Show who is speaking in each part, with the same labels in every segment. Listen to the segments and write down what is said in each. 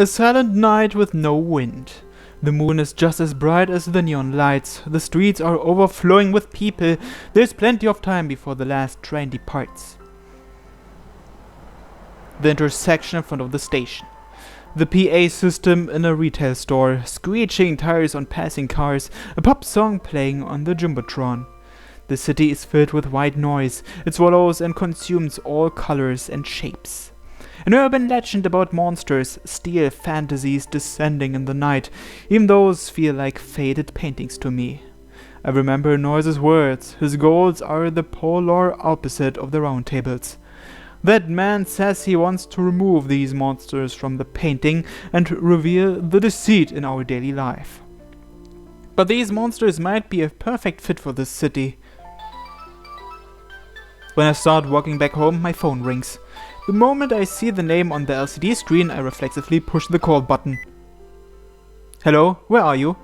Speaker 1: A silent night with no wind. The moon is just as bright as the neon lights. The streets are overflowing with people. There's plenty of time before the last train departs. The intersection in front of the station. The PA system in a retail store. Screeching tires on passing cars. A pop song playing on the jumbotron. The city is filled with white noise. It swallows and consumes all colors and shapes. An urban legend about monsters, steel fantasies descending in the night. Even those feel like faded paintings to me. I remember Noise's words. His goals are the polar opposite of the round tables. That man says he wants to remove these monsters from the painting and reveal the deceit in our daily life. But these monsters might be a perfect fit for this city. When I start walking back home, my phone rings. The moment I see the name on the LCD screen, I reflexively push the call button. Hello, where are you?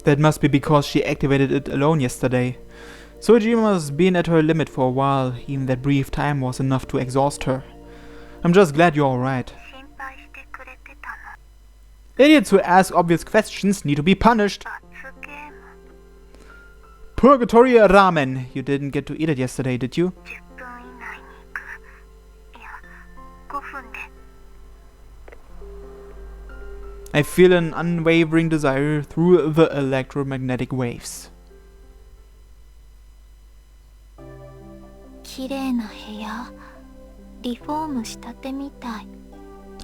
Speaker 1: That must be because she activated it alone yesterday. Sojima's been at her limit for a while, even that brief time was enough to exhaust her. I'm just glad you're alright. Idiots who ask obvious questions need to be punished. Purgatory ramen. You didn't get to eat it yesterday, did you? I feel an unwavering desire through the electromagnetic waves.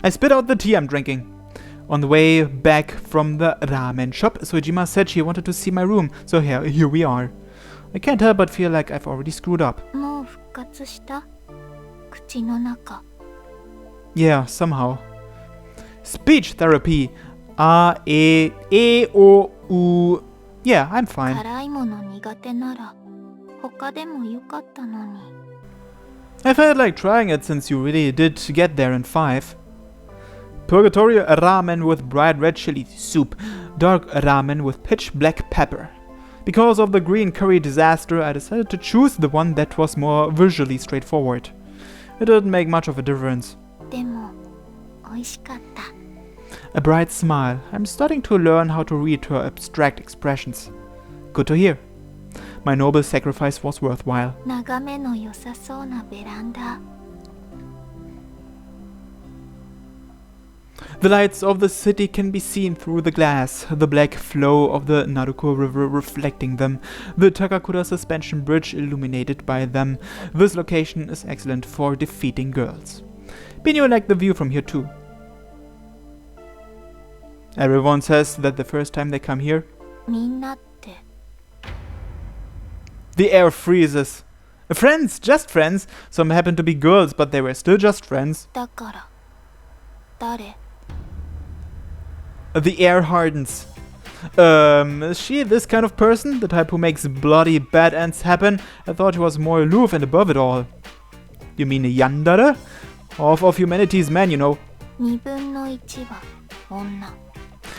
Speaker 1: I spit out the tea I'm drinking. On the way back from the ramen shop, Sojima said she wanted to see my room, so here we are. I can't help but feel like I've already screwed up. Yeah, somehow. Speech therapy. A-E-O-U. Yeah, I'm fine. I felt like trying it since you really did get there in 5. Purgatory ramen with bright red chili soup. Dark ramen with pitch black pepper. Because of the green curry disaster, I decided to choose the one that was more visually straightforward. It didn't make much of a difference. A bright smile. I'm starting to learn how to read her abstract expressions. Good to hear. My noble sacrifice was worthwhile. The lights of the city can be seen through the glass, the black flow of the Naruko River reflecting them, the Takakura suspension bridge illuminated by them. This location is excellent for defeating girls. Binyo liked the view from here too. Everyone says that the first time they come here, the air freezes. Friends, just friends. Some happened to be girls, but they were still just friends. The air hardens. Is she this kind of person? The type who makes bloody bad ends happen? I thought she was more aloof and above it all. You mean a yandere? Of humanity's man, you know.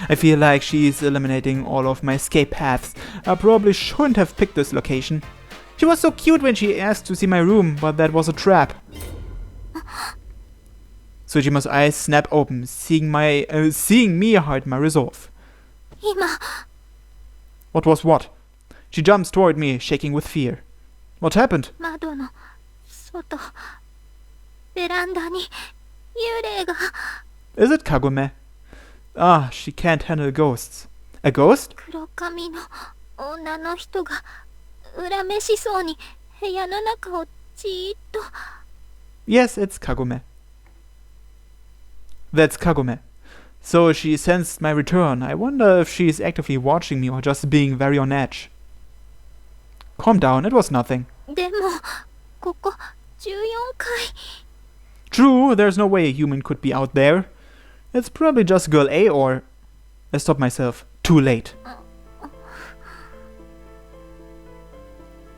Speaker 1: I feel like she's eliminating all of my escape paths. I probably shouldn't have picked this location. She was so cute when she asked to see my room, but that was a trap. Sojima's eyes snap open, seeing me hide my resolve. What was what? She jumps toward me, shaking with fear. What happened? Is it Kagome? Ah, she can't handle ghosts. A ghost? Yes, it's Kagome. That's Kagome. So she sensed my return. I wonder if she's actively watching me or just being very on edge. Calm down, it was nothing. True, there's no way a human could be out there. It's probably just girl A or... I stopped myself. Too late.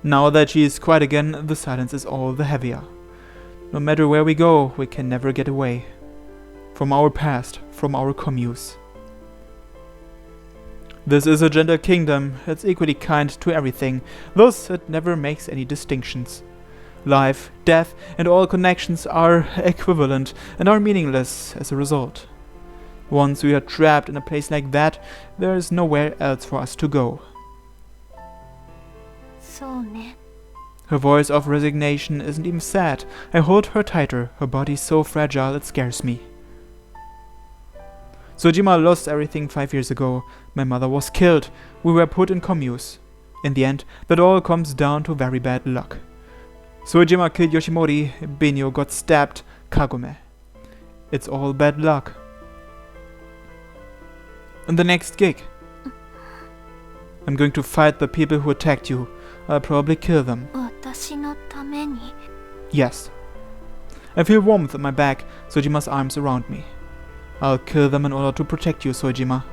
Speaker 1: Now that she is quiet again, the silence is all the heavier. No matter where we go, we can never get away. From our past, from our communes. This is a gentle kingdom. It's equally kind to everything, thus it never makes any distinctions. Life, death, and all connections are equivalent and are meaningless as a result. Once we are trapped in a place like that, there is nowhere else for us to go.
Speaker 2: そうね。
Speaker 1: Her voice of resignation isn't even sad. I hold her tighter, her body so fragile it scares me. Sojima lost everything 5 years ago. My mother was killed. We were put in communes. In the end, that all comes down to very bad luck. Sojima killed Yoshimori, Benio got stabbed, Kagome. It's all bad luck. And the next gig. I'm going to fight the people who attacked you. I'll probably kill them.
Speaker 2: 私のために。
Speaker 1: Yes. I feel warmth on my back, Sojima's arms around me. I'll kill them in order to protect you, Sojima.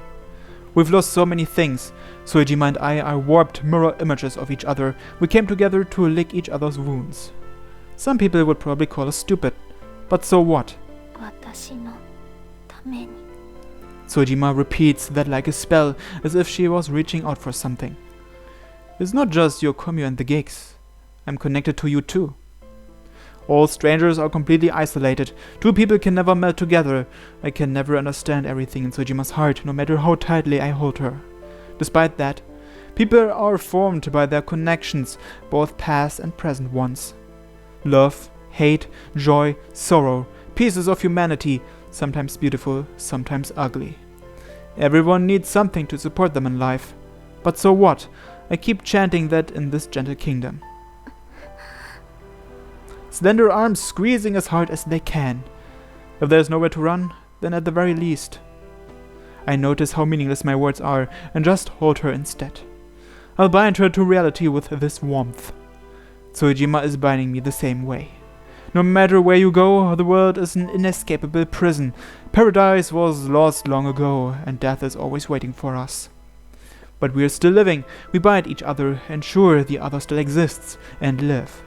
Speaker 1: We've lost so many things. Sojima and I are warped mirror images of each other. We came together to lick each other's wounds. Some people would probably call us stupid. But so what?
Speaker 2: 私のために。
Speaker 1: Sojima repeats that like a spell, as if she was reaching out for something. It's not just your commune and the gigs. I'm connected to you too. All strangers are completely isolated. Two people can never melt together. I can never understand everything in Sojima's heart, no matter how tightly I hold her. Despite that, people are formed by their connections, both past and present ones. Love, hate, joy, sorrow, pieces of humanity, sometimes beautiful, sometimes ugly. Everyone needs something to support them in life. But so what? I keep chanting that in this gentle kingdom. Slender arms squeezing as hard as they can. If there's nowhere to run, then at the very least. I notice how meaningless my words are and just hold her instead. I'll bind her to reality with this warmth. Sojima is binding me the same way. No matter where you go, the world is an inescapable prison. Paradise was lost long ago, and death is always waiting for us. But we are still living. We bind each other, ensure the other still exists, and live.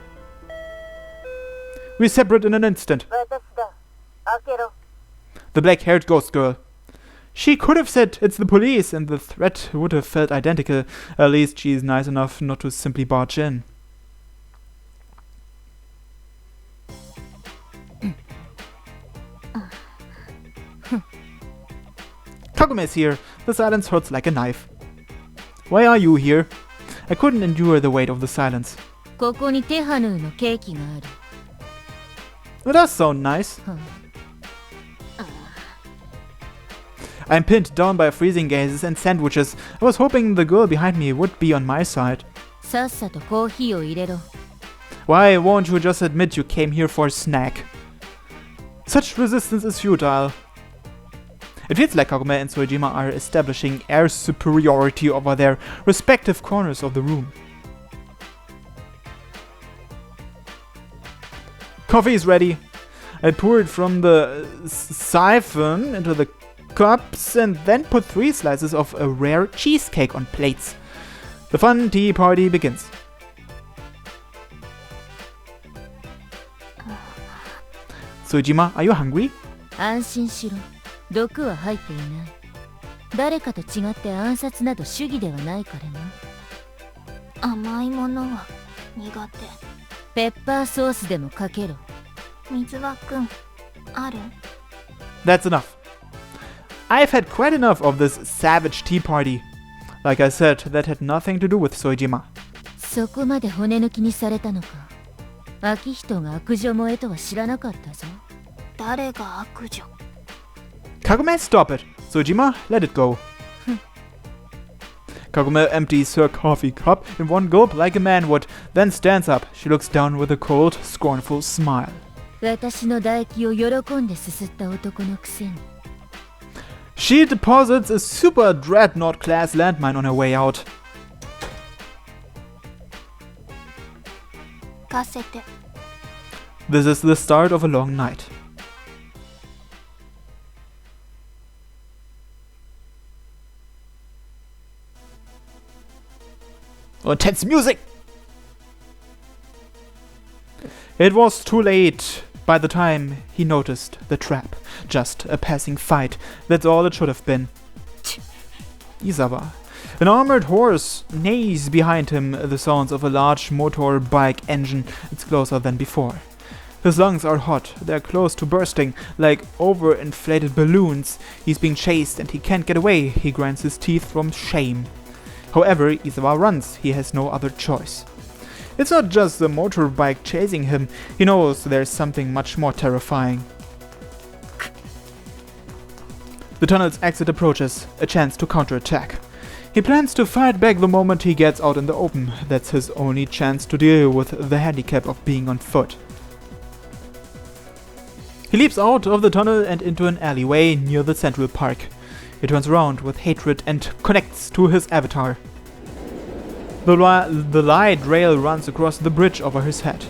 Speaker 1: We separate in an instant.
Speaker 2: 私だ。開けろ。
Speaker 1: The black-haired ghost girl. She could have said it's the police, and the threat would have felt identical. At least she's nice enough not to simply barge in. Kagome is here. The silence hurts like a knife. Why are you here? I couldn't endure the weight of the silence.
Speaker 3: ここにテハヌーのケーキがある。
Speaker 1: It does sound nice. I'm pinned down by freezing gazes and sandwiches. I was hoping the girl behind me would be on my side.
Speaker 3: さっさとコーヒーを入れろ。
Speaker 1: Why won't you just admit you came here for a snack? Such resistance is futile. It feels like Kagome and Sojima are establishing air superiority over their respective corners of the room. Coffee is ready. I pour it from the siphon into the cups and then put 3 slices of a rare cheesecake on plates. The fun tea party begins. Sojima, are you hungry?
Speaker 3: 安心しろ。毒は入っていない。誰かと違って暗殺など主義ではないからな。
Speaker 2: 甘いものは苦手。
Speaker 3: ペッパーソースでもかけろ。
Speaker 2: 水はくん、ある？
Speaker 1: That's enough. I've had quite enough of this savage tea party. Like I said, that had nothing to do with Sojima.
Speaker 3: そこまで骨抜きにされたのか。秋人が悪女萌えとは知らなかったぞ。
Speaker 2: 誰が悪女？
Speaker 1: Kagome, stop it. Sojima, let it go. Kagome empties her coffee cup in one gulp like a man would, then stands up. She looks down with a cold, scornful smile.
Speaker 3: 私の唾液を喜んですすった男のくせに。
Speaker 1: She deposits a super dreadnought class landmine on her way out.
Speaker 2: 貸せて。
Speaker 1: This is the start of a long night. Intense music! It was too late by the time he noticed the trap. Just a passing fight. That's all it should have been. Isawa. An armored horse neighs behind him, the sounds of a large motorbike engine. It's closer than before. His lungs are hot, they're close to bursting, like overinflated balloons. He's being chased and he can't get away. He grinds his teeth from shame. However, Izawa runs. He has no other choice. It's not just the motorbike chasing him. He knows there's something much more terrifying. The tunnel's exit approaches, a chance to counterattack. He plans to fight back the moment he gets out in the open. That's his only chance to deal with the handicap of being on foot. He leaps out of the tunnel and into an alleyway near the Central Park. He turns around with hatred and connects to his avatar. The light rail runs across the bridge over his head.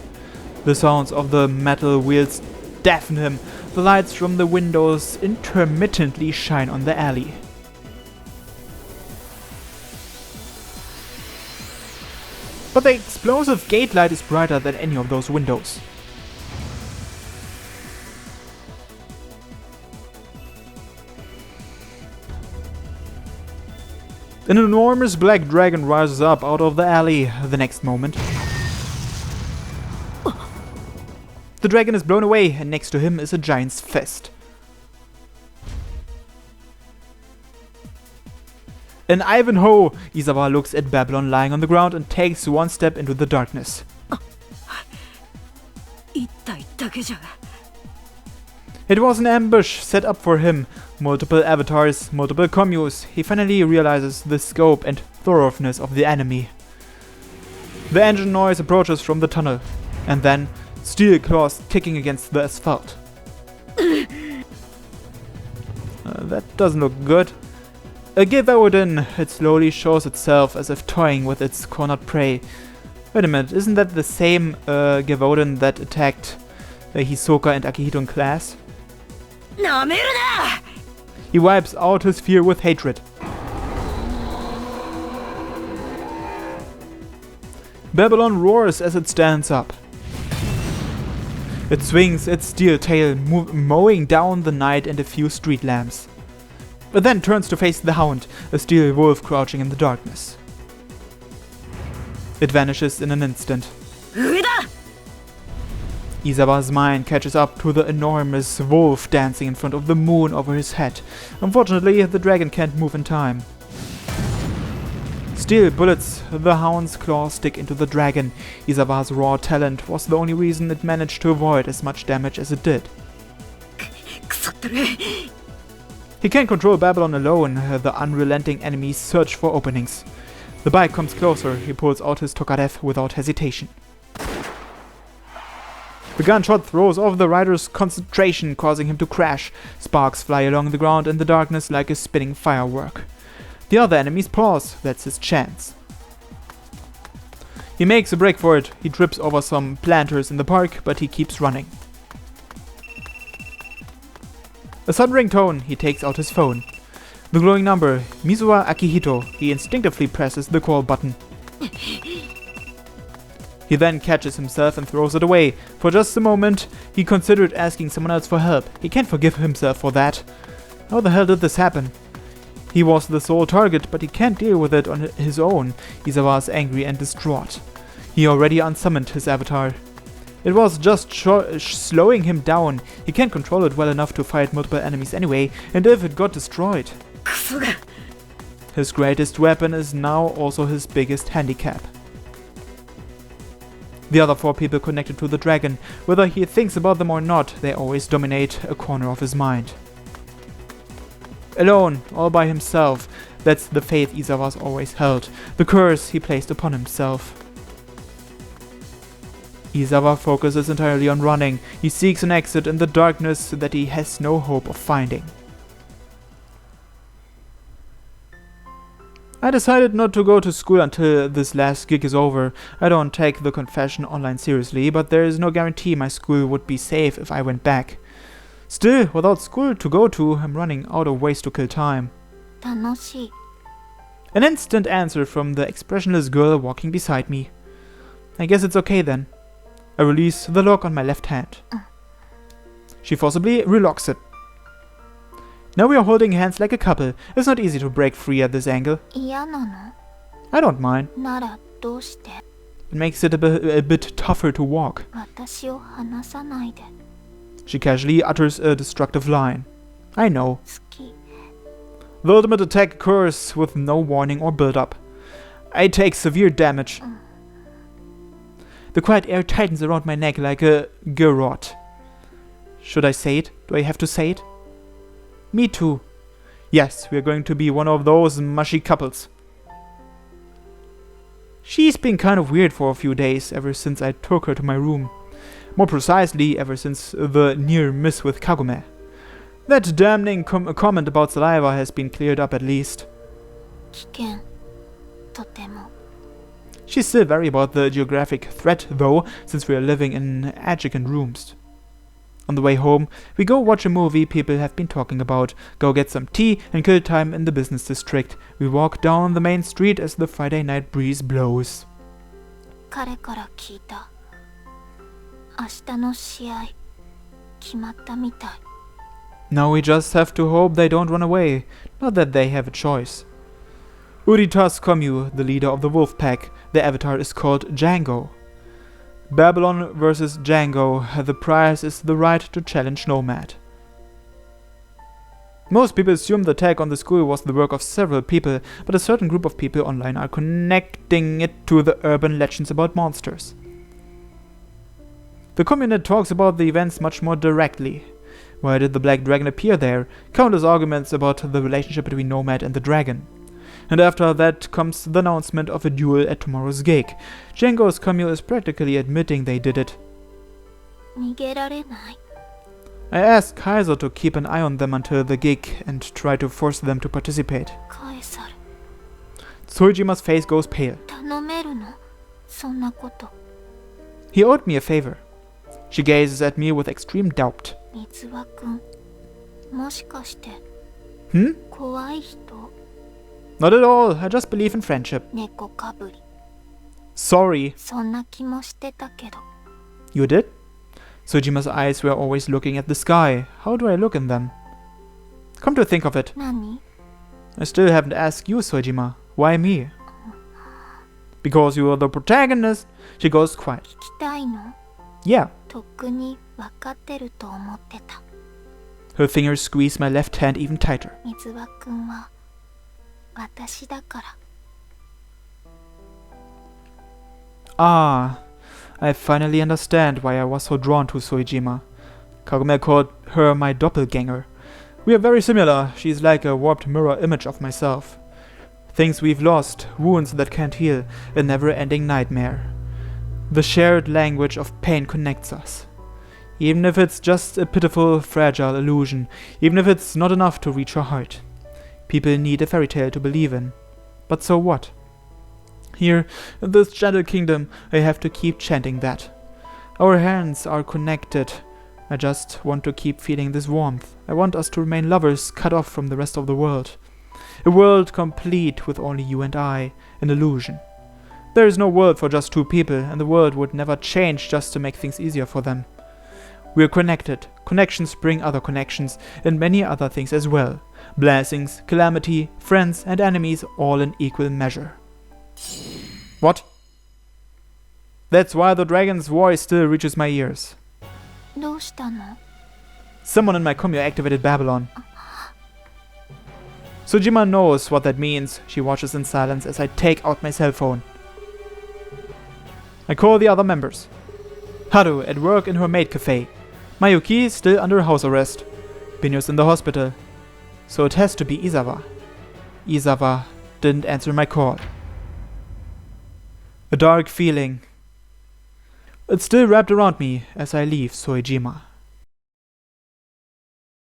Speaker 1: The sounds of the metal wheels deafen him. The lights from the windows intermittently shine on the alley. But the explosive gate light is brighter than any of those windows. An enormous black dragon rises up out of the alley the next moment. The dragon is blown away, and next to him is a giant's fist. In Ivanhoe, Izawa looks at Babylon lying on the ground and takes one step into the darkness. It was an ambush set up for him. Multiple avatars, multiple communes. He finally realizes the scope and thoroughness of the enemy. The engine noise approaches from the tunnel, and then steel claws kicking against the asphalt. That doesn't look good. A Gevoden, it slowly shows itself as if toying with its cornered prey. Wait a minute, isn't that the same Gevoden that attacked Hisoka and Akihito in class? He wipes out his fear with hatred. Babylon roars as it stands up. It swings its steel tail, mowing down the night and a few street lamps. It then turns to face the Hound, a steel wolf crouching in the darkness. It vanishes in an instant. Izawa's mind catches up to the enormous wolf dancing in front of the moon over his head. Unfortunately, the dragon can't move in time. Steel bullets, the Hound's claws stick into the dragon. Izawa's raw talent was the only reason it managed to avoid as much damage as it did. He can't control Babylon alone. The unrelenting enemies search for openings. The bike comes closer. He pulls out his Tokarev without hesitation. The gunshot throws off the rider's concentration, causing him to crash. Sparks fly along the ground in the darkness like a spinning firework. The other enemies pause. That's his chance. He makes a break for it. He trips over some planters in the park, but he keeps running. A sudden ringtone. He takes out his phone. The glowing number, Mizuwa Akihito. He instinctively presses the call button. He then catches himself and throws it away. For just a moment, he considered asking someone else for help. He can't forgive himself for that. How the hell did this happen? He was the sole target, but he can't deal with it on his own. Izawa is angry and distraught. He already unsummoned his avatar. It was just slowing him down. He can't control it well enough to fight multiple enemies anyway, and if it got destroyed. His greatest weapon is now also his biggest handicap. The other four people connected to the dragon, whether he thinks about them or not, they always dominate a corner of his mind. Alone, all by himself, that's the faith Izawa's always held, the curse he placed upon himself. Izawa focuses entirely on running. He seeks an exit in the darkness that he has no hope of finding. I decided not to go to school until this last gig is over. I don't take the confession online seriously, but there is no guarantee my school would be safe if I went back. Still, without school to go to, I'm running out of ways to kill time.
Speaker 2: 楽しい.
Speaker 1: An instant answer from the expressionless girl walking beside me. I guess it's okay then. I release the lock on my left hand. She forcibly relocks it. Now we are holding hands like a couple. It's not easy to break free at this angle.
Speaker 2: 嫌なの
Speaker 1: I don't mind.
Speaker 2: ならどうして
Speaker 1: It makes it a bit tougher to walk.
Speaker 2: 私を離さないで
Speaker 1: She casually utters a destructive line. I know.
Speaker 2: 好き
Speaker 1: The ultimate attack occurs with no warning or build-up. I take severe damage. The quiet air tightens around my neck like a garrote. Should I say it? Do I have to say it? Me too. Yes, we are going to be one of those mushy couples. She's been kind of weird for a few days, ever since I took her to my room. More precisely, ever since the near miss with Kagome. That damning comment about saliva has been cleared up at least.
Speaker 2: 危険とても
Speaker 1: She's still wary about the geographic threat, though, since we are living in adjacent rooms. On the way home, we go watch a movie people have been talking about, go get some tea, and kill time in the business district. We walk down the main street as the Friday night breeze blows.
Speaker 2: 彼から聞いた明日の試合決まったみたい
Speaker 1: Now we just have to hope they don't run away, not that they have a choice. Uritas Komyu, the leader of the wolf pack, their avatar is called Django. Babylon versus Django, the prize is the right to challenge Nomad. Most people assume the attack on the school was the work of several people, but a certain group of people online are connecting it to the urban legends about monsters. The community talks about the events much more directly. Why did the Black Dragon appear there? Countless arguments about the relationship between Nomad and the dragon. And after that comes the announcement of a duel at tomorrow's gig. Django's Komyu is practically admitting they did it.
Speaker 2: 逃げられない
Speaker 1: I asked Kaiser to keep an eye on them until the gig and try to force them to participate.
Speaker 2: カエサル
Speaker 1: Tsujima's face goes pale.
Speaker 2: 頼めるのそんなこと
Speaker 1: He owed me a favor. She gazes at me with extreme doubt.
Speaker 2: 水輪くんもしかして
Speaker 1: Hmm?
Speaker 2: 怖い人
Speaker 1: Not at all. I just believe in friendship.
Speaker 2: 猫かぶり
Speaker 1: Sorry.
Speaker 2: そんな気もしてたけど
Speaker 1: You did? Tsujima's eyes were always looking at the sky. How do I look in them? Come to think of it,
Speaker 2: 何
Speaker 1: I still haven't asked you, Tsujima. Why me? Because you are the protagonist. She goes quiet.
Speaker 2: 聞きたいの
Speaker 1: Yeah.
Speaker 2: とっくに分かってると思ってた
Speaker 1: Her fingers squeeze my left hand even tighter.
Speaker 2: 水輪くんは私だから
Speaker 1: Ah, I finally understand why I was so drawn to Tsuijima. Kagome called her my doppelganger. We are very similar. She's like a warped mirror image of myself. Things we've lost, wounds that can't heal, a never-ending nightmare. The shared language of pain connects us. Even if it's just a pitiful, fragile illusion, even if it's not enough to reach her heart. People need a fairy tale to believe in. But so what? Here, in this gentle kingdom, I have to keep chanting that. Our hands are connected. I just want to keep feeling this warmth. I want us to remain lovers cut off from the rest of the world. A world complete with only you and I, an illusion. There is no world for just two people, and the world would never change just to make things easier for them. We are connected. Connections bring other connections, and many other things as well. Blessings, calamity, friends, and enemies, all in equal measure. What? That's why the dragon's voice still reaches my ears.
Speaker 2: どうしたの
Speaker 1: Someone in my Komyu activated Babylon. Tsujima knows what that means. She watches in silence as I take out my cell phone. I call the other members. Haru at work in her maid cafe. Mayuki still under house arrest. Binyo's in the hospital. So it has to be Izawa. Izawa didn't answer my call. A dark feeling. It's still wrapped around me as I leave Soejima.